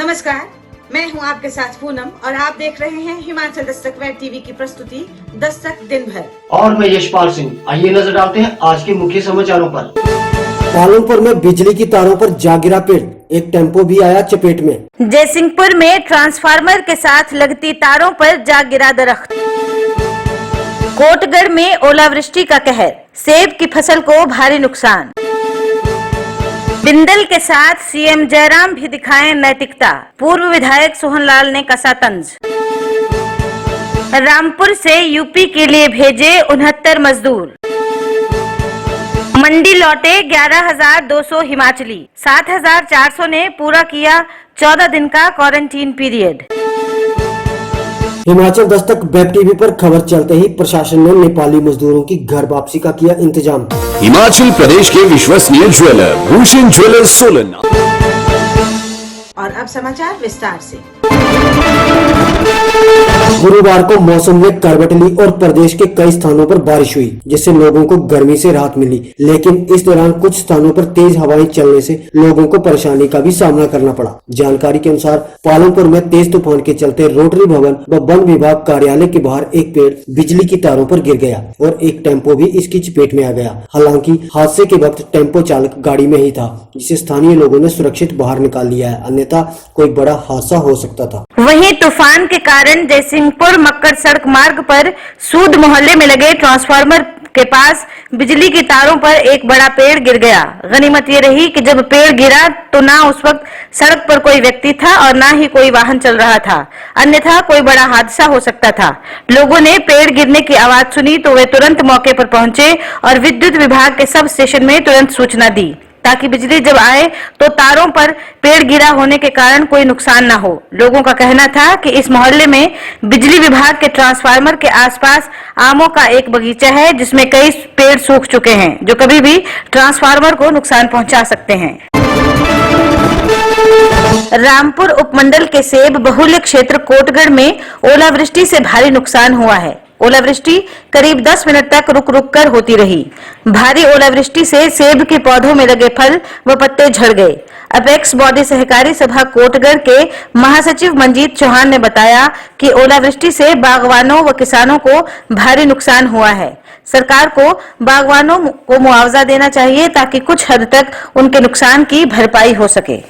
नमस्कार, मैं हूं आपके साथ पूनम और आप देख रहे हैं हिमाचल दस्तक वेब टीवी की प्रस्तुति दस्तक दिन भर। और मैं यशपाल सिंह। आइए नजर डालते हैं आज के मुख्य समाचारों पर। पालमपुर में बिजली की तारों पर जा गिरा पेड़, एक टेम्पो भी आया चपेट में। जयसिंहपुर में ट्रांसफार्मर के साथ लगती तारों पर जा गिरा दरख्त। कोटगढ़ में ओलावृष्टि का कहर, सेब की फसल को भारी नुकसान। बिंदल के साथ सीएम जयराम भी दिखाएं नैतिकता, पूर्व विधायक सोहनलाल ने कसा तंज। रामपुर से यूपी के लिए भेजे 69 मजदूर। मंडी लौटे 11,200 हिमाचली, 7,400 ने पूरा किया 14 दिन का quarantine period. Himachal Dastak web TV पर खबर चलते ही प्रशासन ने नेपाली मजदूरों की घर वापसी का किया इंतजाम। हिमाचल प्रदेश के विश्वसनीय ज्वेलर भूषण ज्वेलर्स सोलन। और अब समाचार विस्तार से। गुरुवार को मौसम में करवट ली और प्रदेश के कई स्थानों पर बारिश हुई, जिससे लोगों को गर्मी से राहत मिली। लेकिन इस दौरान कुछ स्थानों पर तेज हवाएं चलने से लोगों को परेशानी का भी सामना करना पड़ा। जानकारी के अनुसार पालमपुर में तेज तूफान के चलते रोटरी भवन व वन विभाग कार्यालय के बाहर एक पेड़ बिजली की तारों पर गिर गया और एक टेम्पो भी इसकी चपेट में आ गया। हालांकि हादसे के वक्त टेम्पो चालक गाड़ी में ही था, जिसे स्थानीय लोगों ने सुरक्षित बाहर निकाल लिया है, अन्यथा कोई बड़ा हादसा हो सकता था। वहीं तूफान के कारण जयसिंहपुर मक्कड़ सड़क मार्ग पर सूद मोहल्ले में लगे ट्रांसफार्मर के पास बिजली की तारों पर एक बड़ा पेड़ गिर गया। गनीमत ये रही कि जब पेड़ गिरा तो ना उस वक्त सड़क पर कोई व्यक्ति था और ना ही कोई वाहन चल रहा था, अन्यथा कोई बड़ा हादसा हो सकता था। लोगों ने पेड़ गिरने की आवाज सुनी तो वे तुरंत मौके पर पहुंचे और विद्युत विभाग के सब स्टेशन में तुरंत सूचना दी, ताकि बिजली जब आए तो तारों पर पेड़ गिरा होने के कारण कोई नुकसान न हो। लोगों का कहना था कि इस मोहल्ले में बिजली विभाग के ट्रांसफार्मर के आसपास आमों का एक बगीचा है, जिसमें कई पेड़ सूख चुके हैं, जो कभी भी ट्रांसफार्मर को नुकसान पहुंचा सकते हैं। रामपुर उपमंडल के सेब बहुल्य क्षेत्र कोटगढ़ में ओलावृष्टि से भारी नुकसान हुआ है। ओलावृष्टि करीब 10 मिनट तक रुक रुक कर होती रही। भारी ओलावृष्टि से सेब के पौधों में लगे फल व पत्ते झड़ गए। अपेक्स बॉडी सहकारी सभा कोटगढ़ के महासचिव मंजीत चौहान ने बताया कि ओलावृष्टि से बागवानों व किसानों को भारी नुकसान हुआ है। सरकार को बागवानों को मुआवजा देना चाहिए ताकि कुछ हद तक उनके नुकसान की भरपाई हो सके।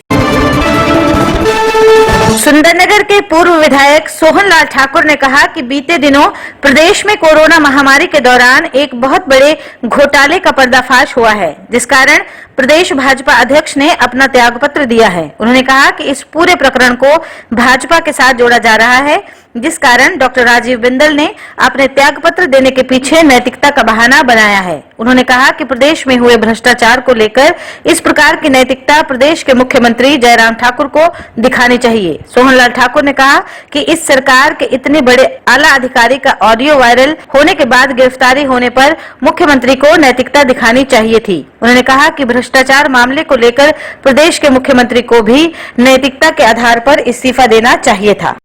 सुंदरनगर के पूर्व विधायक सोहनलाल ठाकुर ने कहा कि बीते दिनों प्रदेश में कोरोना महामारी के दौरान एक बहुत बड़े घोटाले का पर्दाफाश हुआ है, जिस कारण प्रदेश भाजपा अध्यक्ष ने अपना त्यागपत्र दिया है। उन्होंने कहा कि इस पूरे प्रकरण को भाजपा के साथ जोड़ा जा रहा है, जिस कारण डॉक्टर राजीव बिंदल ने अपने त्यागपत्र देने के पीछे नैतिकता का बहाना बनाया है। उन्होंने कहा कि प्रदेश में हुए भ्रष्टाचार को लेकर इस प्रकार की नैतिकता प्रदेश के मुख्यमंत्री जयराम ठाकुर को दिखानी चाहिए। सोहनलाल ठाकुर ने कहा कि इस सरकार के इतने बड़े आला अधिकारी का ऑडियो वायरल होने के बाद गिरफ्तारी होने पर मुख्यमंत्री को नैतिकता दिखानी चाहिए थी। उन्होंने कहा कि भ्रष्टाचार मामले को लेकर प्रदेश के मुख्यमंत्री को भी नैतिकता के आधार पर इस्तीफा देना चाहिए था।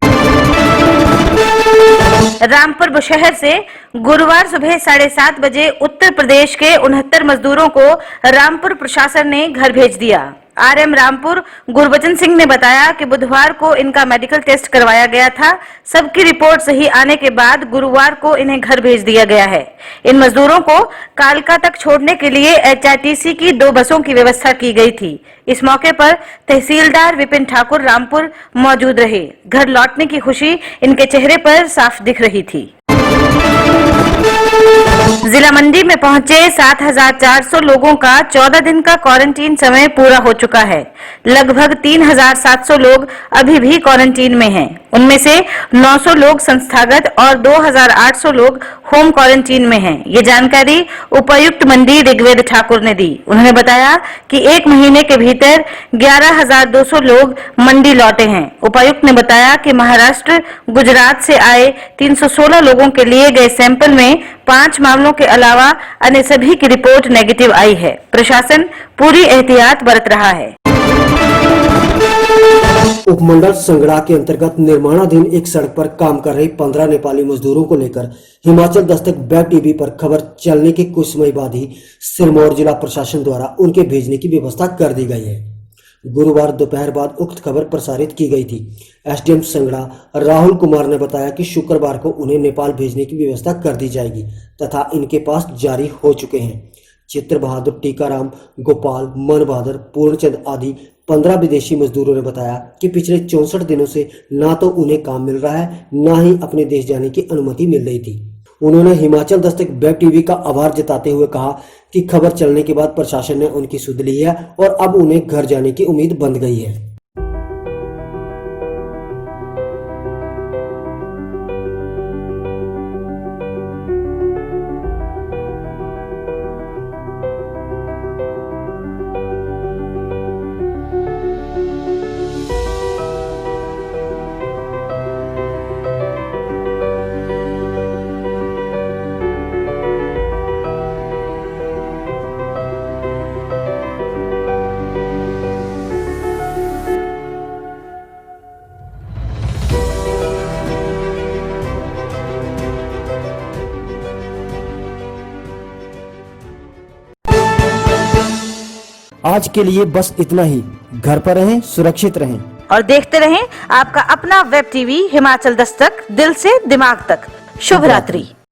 रामपुर बुशहर से गुरुवार सुबह 7:30 बजे उत्तर प्रदेश के 69 मजदूरों को रामपुर प्रशासन ने घर भेज दिया। आरएम रामपुर गुरबचन सिंह ने बताया कि बुधवार को इनका मेडिकल टेस्ट करवाया गया था। सबकी रिपोर्ट सही आने के बाद गुरुवार को इन्हें घर भेज दिया गया है। इन मजदूरों को कालका तक छोड़ने के लिए एचआरटीसी की 2 बसों की व्यवस्था की गई थी। इस मौके पर तहसीलदार विपिन ठाकुर रामपुर मौजूद रहे। घर लौटने की खुशी इनके चेहरे पर साफ दिख रही थी। जिला मंडी में पहुंचे 7,400 लोगों का 14 दिन का क्वारंटीन समय पूरा हो चुका है। लगभग 3,700 लोग अभी भी क्वारंटीन में हैं। उनमें से 900 लोग संस्थागत और 2,800 लोग होम क्वारंटीन में हैं। ये जानकारी उपायुक्त मंडी ऋग्वेद ठाकुर ने दी। उन्होंने बताया कि 1 महीने के भीतर 11,200 लोग मंडी लौटे हैं। उपायुक्त ने बताया कि महाराष्ट्र, गुजरात से आए 316 लोगों के लिए गए सैंपल में 5 मामलों के अलावा अन्य सभी की रिपोर्ट नेगेटिव आई है। प्रशासन पूरी एहतियात बरत रहा है। उपमंडल संगड़ा के अंतर्गत निर्माणाधीन एक सड़क पर काम कर रहे 15 नेपाली मजदूरों को लेकर हिमाचल दस्तक वेब टीवी पर खबर चलने के कुछ समय बाद ही सिरमौर जिला प्रशासन द्वारा उनके भेजने की व्यवस्था कर दी गई है। गुरुवार दोपहर बाद उक्त खबर प्रसारित की गई थी। एसडीएम संगड़ा राहुल कुमार ने बताया कि शुक्रवार को उन्हें नेपाल भेजने की व्यवस्था कर दी जाएगी तथा इनके पास जारी हो चुके हैं। चित्र बहादुर, टीकाराम, गोपाल, मन बहादुर, पूर्णचंद आदि 15 विदेशी मजदूरों ने बताया कि पिछले 64 दिनों से ना तो उन्हें काम मिल रहा है, ना ही अपने देश जाने की अनुमति मिल रही थी। उन्होंने हिमाचल दस्तक वेब टीवी का आभार जताते हुए कहा कि खबर चलने के बाद प्रशासन ने उनकी सुध ली है और अब उन्हें घर जाने की उम्मीद बंध गई है। आज के लिए बस इतना ही। घर पर रहें, सुरक्षित रहें और देखते रहें आपका अपना वेब टीवी हिमाचल दस्तक, दिल से दिमाग तक। शुभ रात्रि।